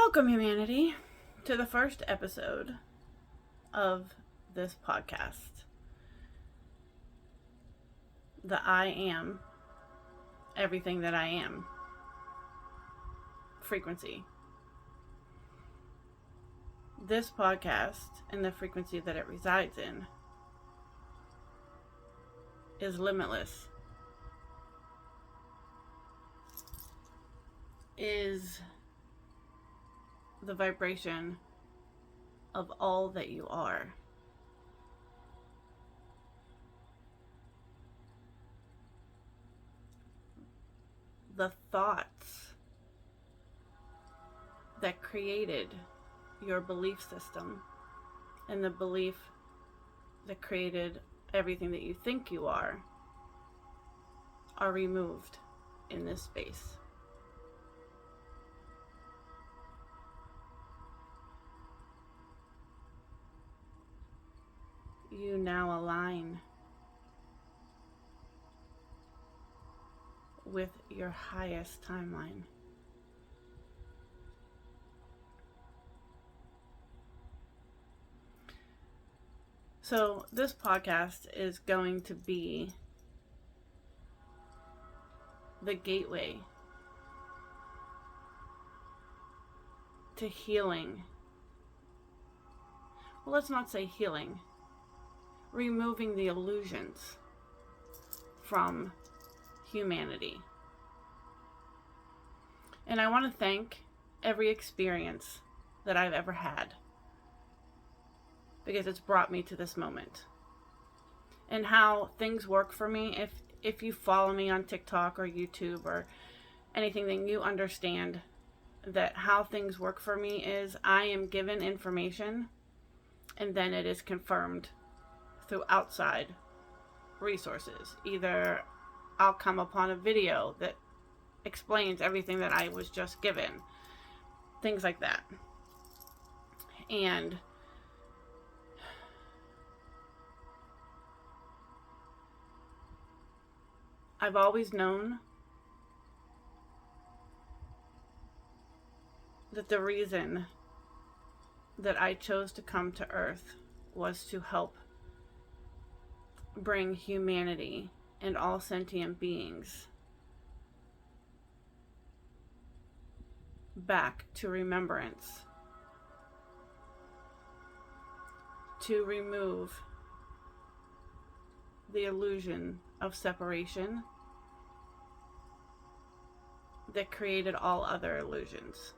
Welcome, humanity, to the first episode of this podcast. The I am everything that I am frequency. This podcast and the frequency that it resides in is limitless. Is the vibration of all that you are. The thoughts that created your belief system and the belief that created everything that you think you are removed in this space. You now align with your highest timeline. So this podcast is going to be the gateway to healing. Well, let's not say healing. Removing the illusions from humanity. And I want to thank every experience that I've ever had, because it's brought me to this moment. And how things work for me, if you follow me on TikTok or YouTube or anything, then you understand that how things work for me is I am given information and then it is confirmed through outside resources. Either I'll come upon a video that explains everything that I was just given, things like that. And I've always known that the reason that I chose to come to Earth was to help bring humanity and all sentient beings back to remembrance, to remove the illusion of separation that created all other illusions.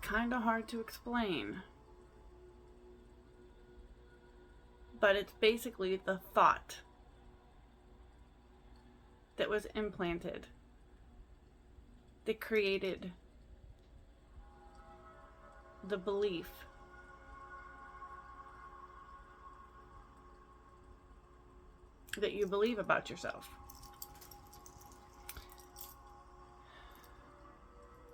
Kind of hard to explain, but it's basically the thought that was implanted that created the belief that you believe about yourself.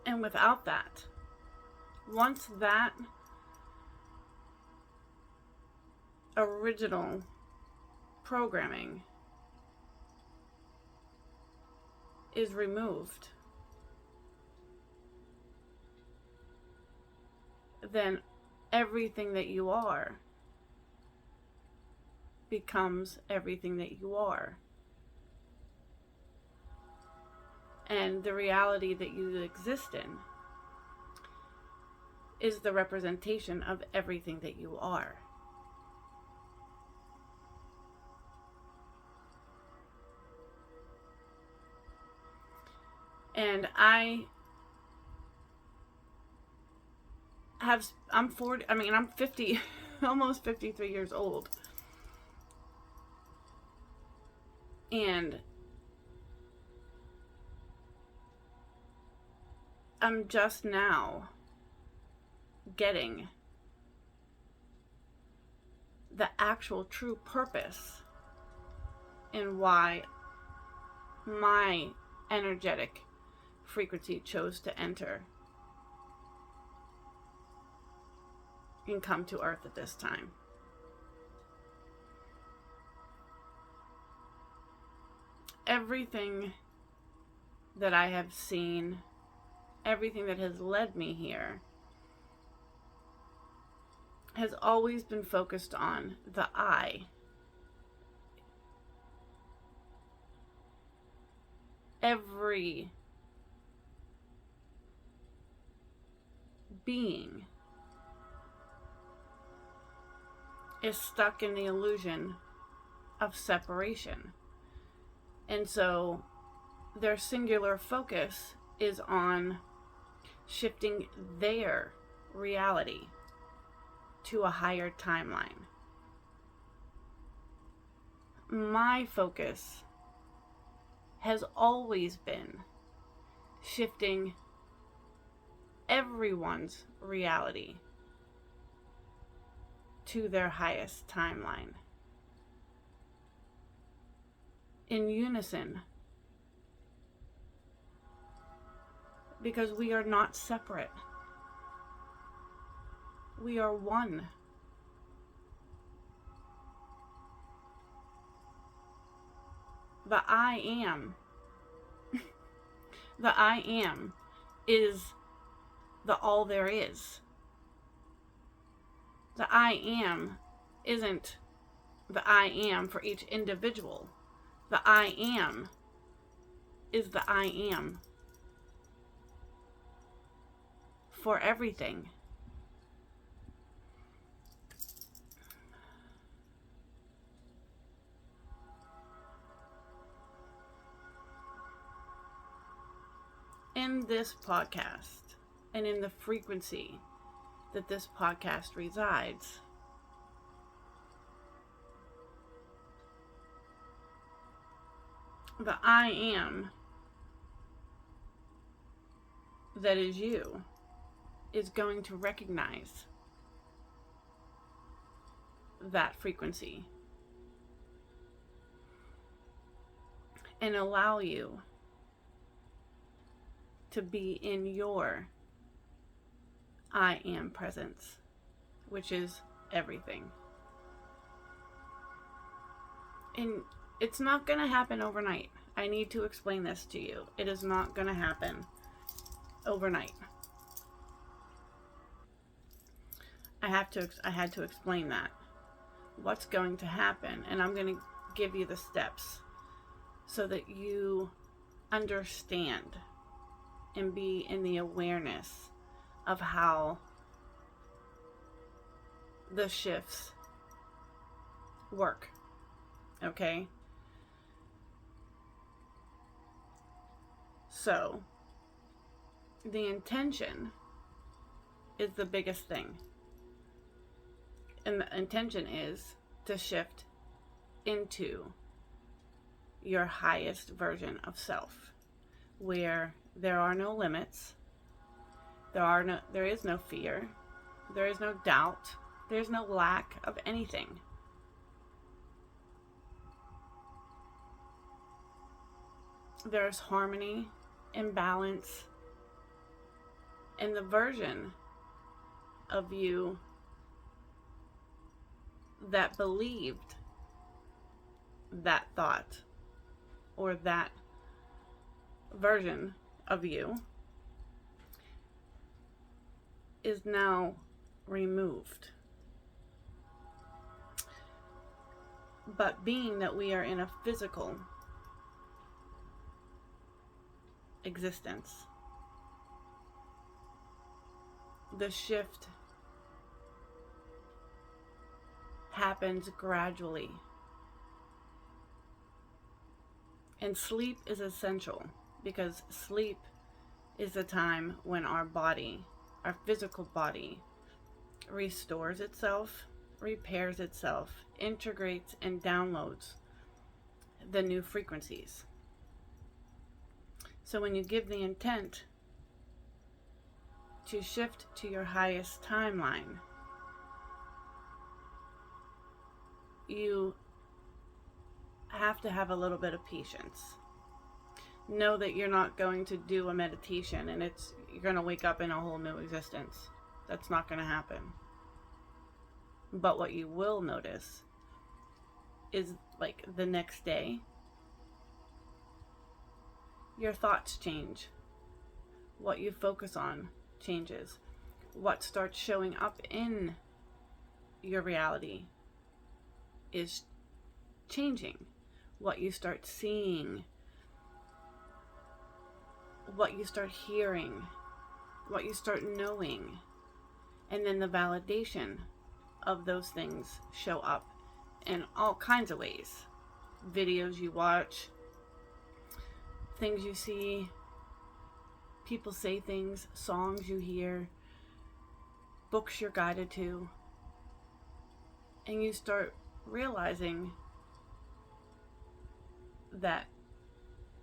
And without that, once that original programming is removed, then everything that you are becomes everything that you are. And the reality that you exist in is the representation of everything that you are. And I'm 50, almost 53 years old. And I'm just now getting the actual true purpose in why my energetic frequency chose to enter and come to Earth at this time. everything that I have seen, everything that has led me here, has always been focused on the I. Every being is stuck in the illusion of separation. And so their singular focus is on shifting their reality to a higher timeline. My focus has always been shifting everyone's reality to their highest timeline. In unison. Because we are not separate. We are one. The I am. The I am is the all there is. The I am isn't the I am for each individual. The I am is the I am for everything. In this podcast and in the frequency that this podcast resides, the I am that is you is going to recognize that frequency and allow you to be in your I am presence, which is everything. And it's not going to happen overnight. I need to explain this to you. It is not going to happen overnight. I had to explain that. What's going to happen, and I'm going to give you the steps so that you understand and be in the awareness of how the shifts work. Okay? So, the intention is the biggest thing. And the intention is to shift into your highest version of self, where there are no limits, there is no fear, there is no doubt, there's no lack of anything. There's harmony and balance, and the version of you that believed that thought or that version of you is now removed. But being that we are in a physical existence, the shift happens gradually. And sleep is essential, because sleep is the time when our body, our physical body, restores itself, repairs itself, integrates and downloads the new frequencies. So when you give the intent to shift to your highest timeline, you have to have a little bit of patience. Know that you're not going to do a meditation and you're going to wake up in a whole new existence. That's not going to happen. But what you will notice is, like, the next day, Your thoughts change. What you focus on changes. What starts showing up in your reality is changing. What you start seeing, what you start hearing, what you start knowing, and then the validation of those things show up in all kinds of ways. Videos you watch, things you see, people say things, songs you hear, books you're guided to, and you start realizing that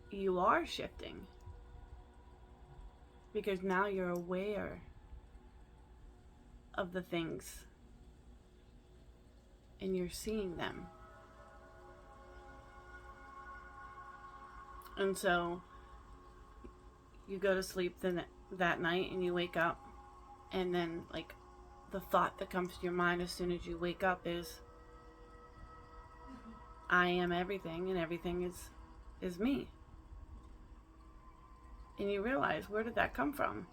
you are shifting because now you're aware of the things and you're seeing them. And so you go to sleep that night and you wake up, and then like the thought that comes to your mind as soon as you wake up is, I am everything and everything is me. And you realize, where did that come from?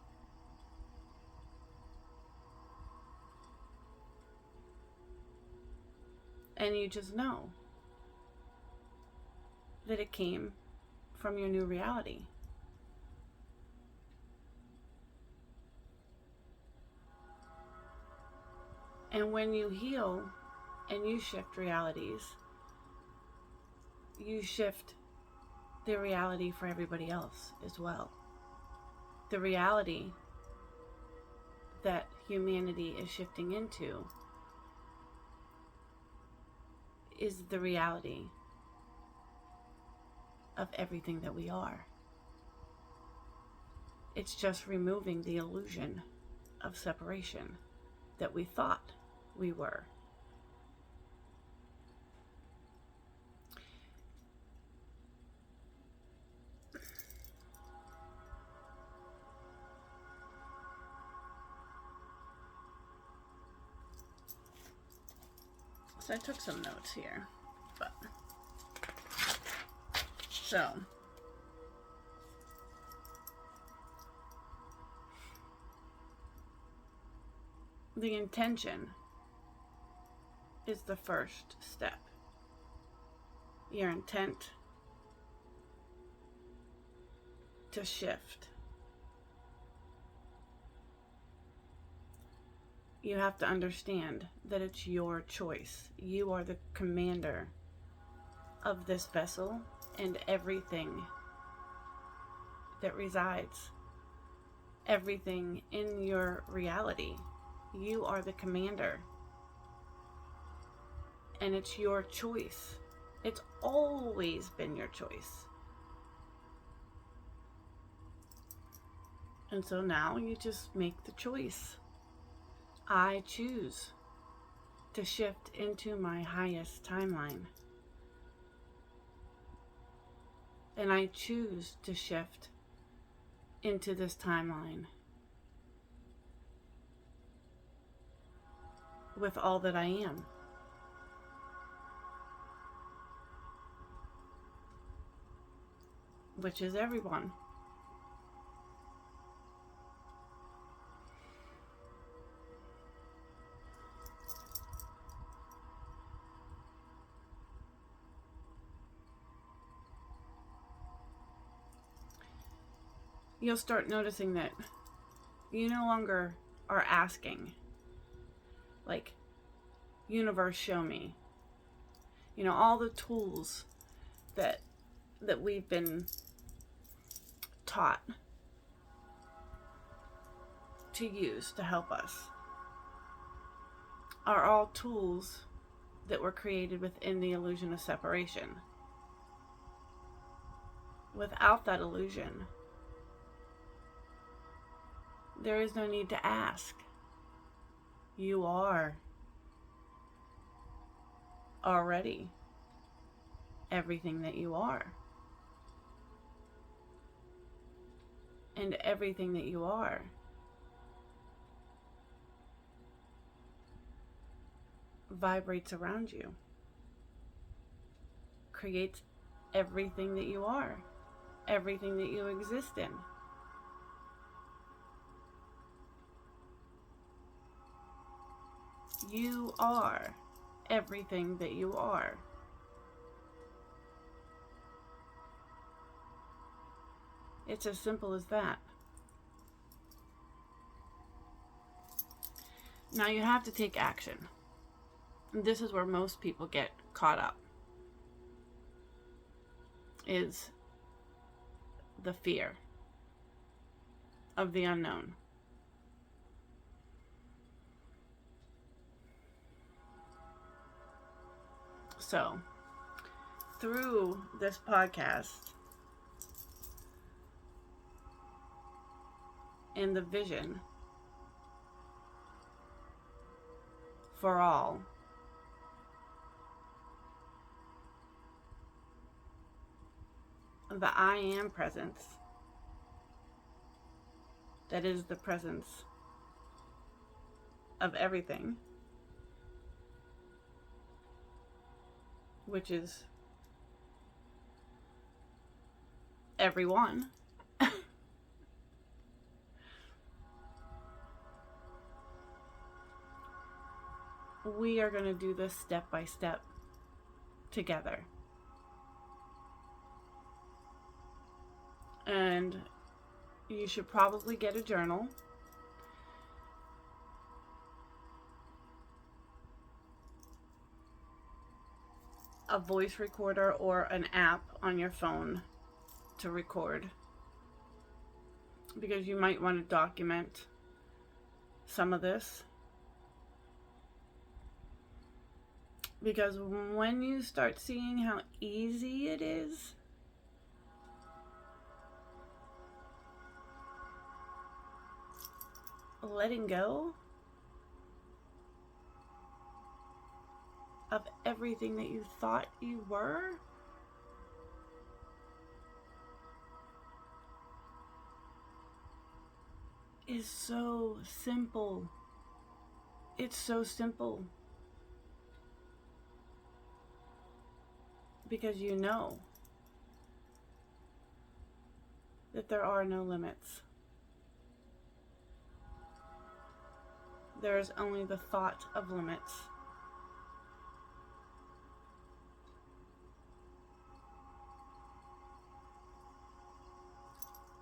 And you just know that it came from your new reality. And when you heal and you shift realities, you shift the reality for everybody else as well. The reality that humanity is shifting into is the reality of everything that we are. It's just removing the illusion of separation that we thought we were. So I took some notes here, but so the intention is the first step. Your intent to shift. You have to understand that it's your choice. You are the commander of this vessel and everything that resides. Everything in your reality. You are the commander. And it's your choice. It's always been your choice. And so now you just make the choice. I choose to shift into my highest timeline. And I choose to shift into this timeline with all that I am. Which is everyone. You'll start noticing that you no longer are asking, like, universe, show me. You know, all the tools that we've been taught to use to help us are all tools that were created within the illusion of separation. Without that illusion, there is no need to ask. You are already everything that you are. And everything that you are vibrates around you, creates everything that you are. everything that you exist in. You are everything that you are. It's as simple as that. Now you have to take action. And this is where most people get caught up. Is the fear of the unknown. So, through this podcast and the vision for all, the I am presence, that is the presence of everything, which is everyone. We are going to do this step by step together. And you should probably get a journal. A voice recorder or an app on your phone to record. Because you might want to document some of this. Because when you start seeing how easy it is, letting go of everything that you thought you were, is so simple. It's so simple. Because you know that there are no limits. There is only the thought of limits.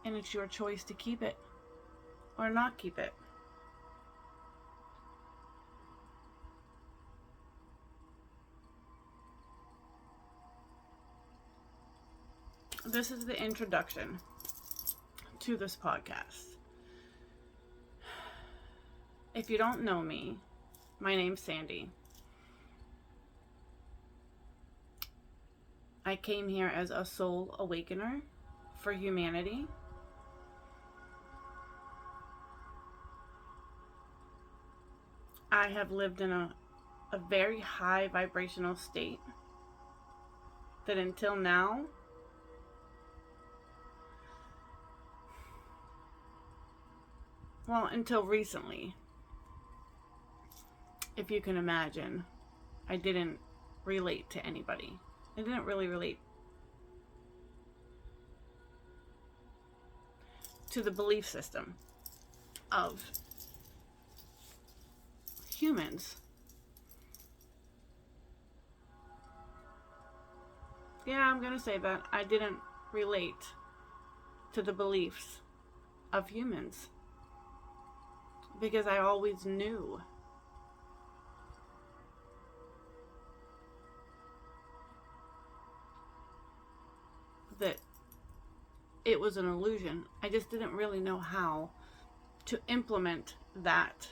And it's your choice to keep it or not keep it. This is the introduction to this podcast. If you don't know me, my name's Sandy. I came here as a soul awakener for humanity. I have lived in a very high vibrational state that until now, well, until recently, if you can imagine, I didn't relate to anybody. I didn't really relate to the belief system of humans. Yeah, I'm gonna say that. I didn't relate to the beliefs of humans. Because I always knew that it was an illusion. I just didn't really know how to implement that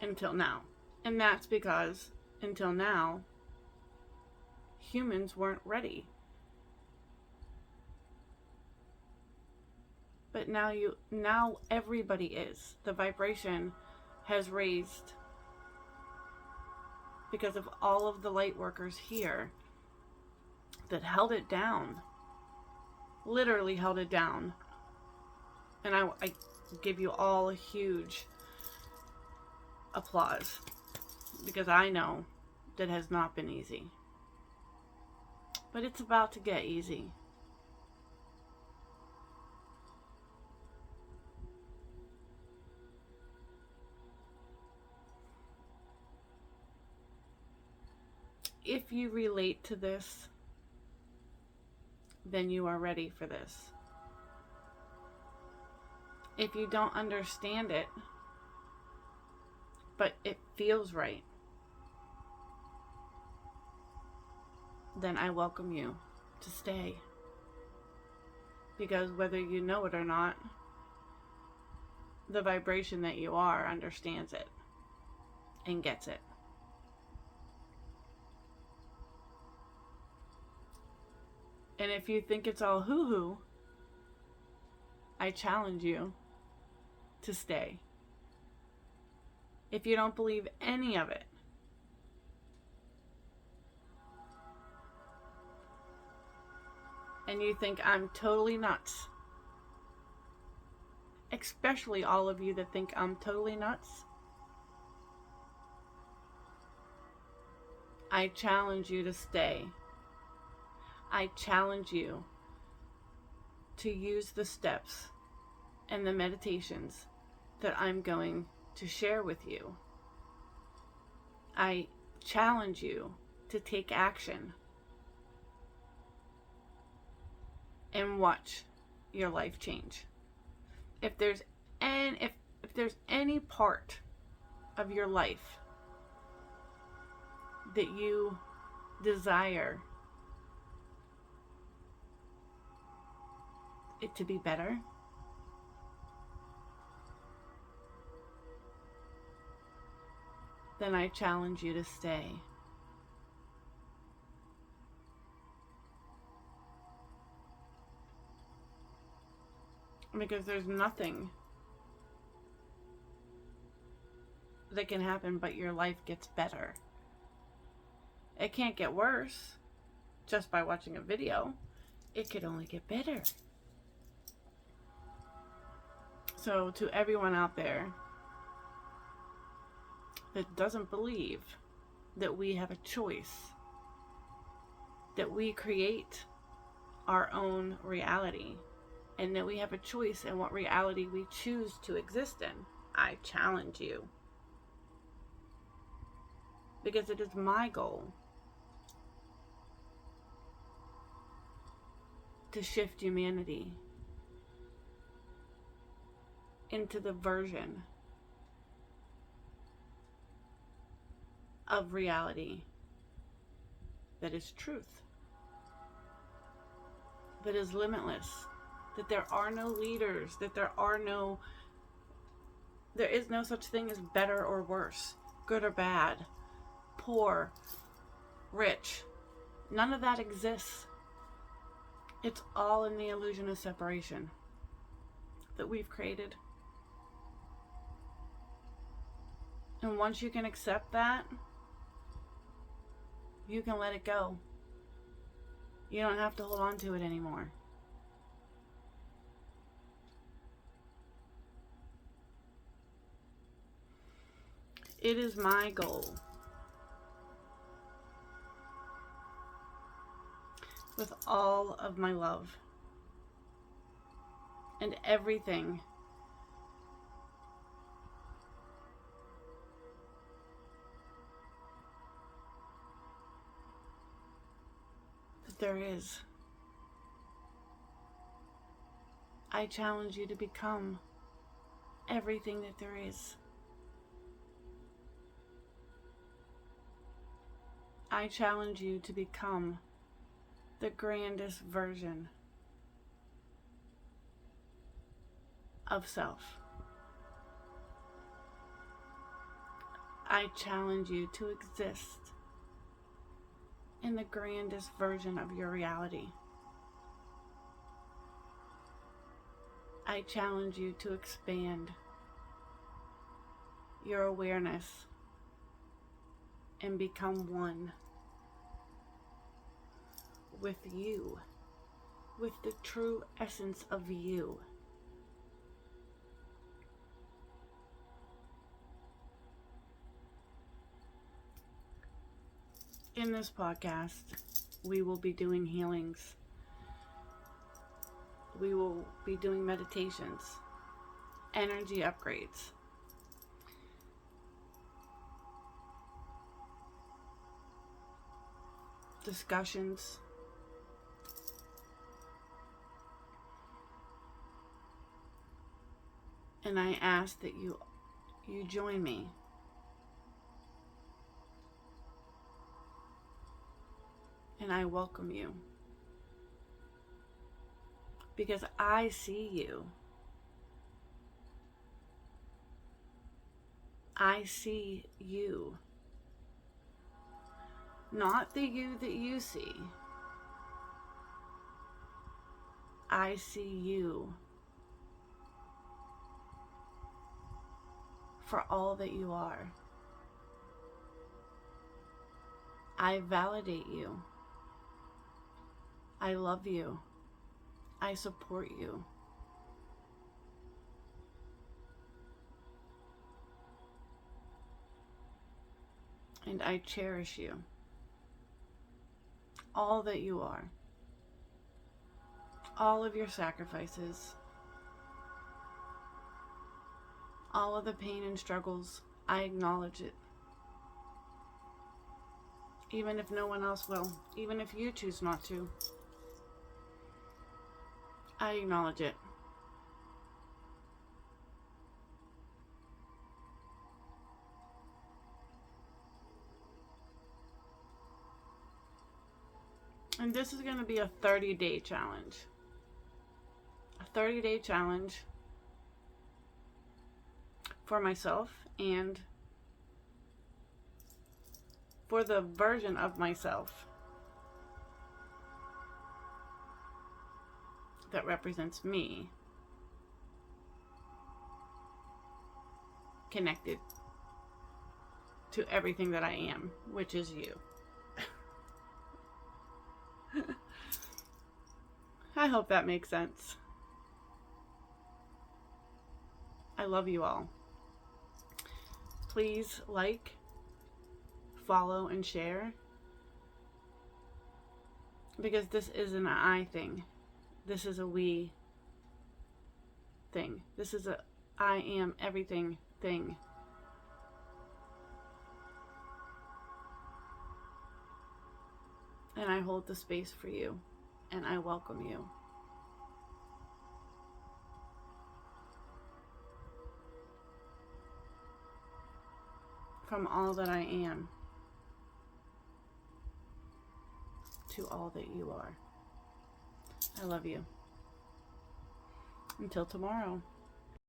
until now. And that's because until now, humans weren't ready. But now everybody is. The vibration has raised because of all of the light workers here that held it down. Literally held it down. And I give you all a huge applause. Because I know that has not been easy. But it's about to get easy. if you relate to this, then you are ready for this. If you don't understand it, but it feels right, then I welcome you to stay. Because whether you know it or not, the vibration that you are understands it and gets it. And if you think it's all hoo-hoo, I challenge you to stay. If you don't believe any of it, and you think I'm totally nuts, especially all of you that think I'm totally nuts, I challenge you to stay. I challenge you to use the steps and the meditations that I'm going to share with you. I challenge you to take action and watch your life change. If there's any part of your life that you desire it to be better, then I challenge you to stay. Because there's nothing that can happen but your life gets better. It can't get worse just by watching a video. It could only get better. So to everyone out there that doesn't believe that we have a choice, that we create our own reality, and that we have a choice in what reality we choose to exist in, I challenge you. Because it is my goal to shift humanity into the version of reality that is truth, that is limitless, that there are no leaders, that there is no such thing as better or worse, good or bad, poor, rich. None of that exists. It's all in the illusion of separation that we've created. And once you can accept that, you can let it go. You don't have to hold on to it anymore. It is my goal, with all of my love and everything that there is, I challenge you to become everything that there is. I challenge you to become the grandest version of self. I challenge you to exist in the grandest version of your reality. I challenge you to expand your awareness and become one with you, with the true essence of you. In this podcast, we will be doing healings. We will be doing meditations, energy upgrades. discussions. And I ask that you join me. And I welcome you. Because I see you. I see you. Not the you that you see. I see you for all that you are. I validate you. I love you. I support you. And I cherish you. All that you are. All of your sacrifices. All of the pain and struggles. I acknowledge it. Even if no one else will. Even if you choose not to. I acknowledge it. And this is going to be a 30-day challenge. A 30-day challenge for myself and for the version of myself that represents me, connected to everything that I am, which is you. I hope that makes sense. I love you all. Please like, follow, and share. Because this isn't an I thing. This is a we thing. This is a I am everything thing. And I hold the space for you. And I welcome you. From all that I am to all that you are. I love you. Until tomorrow.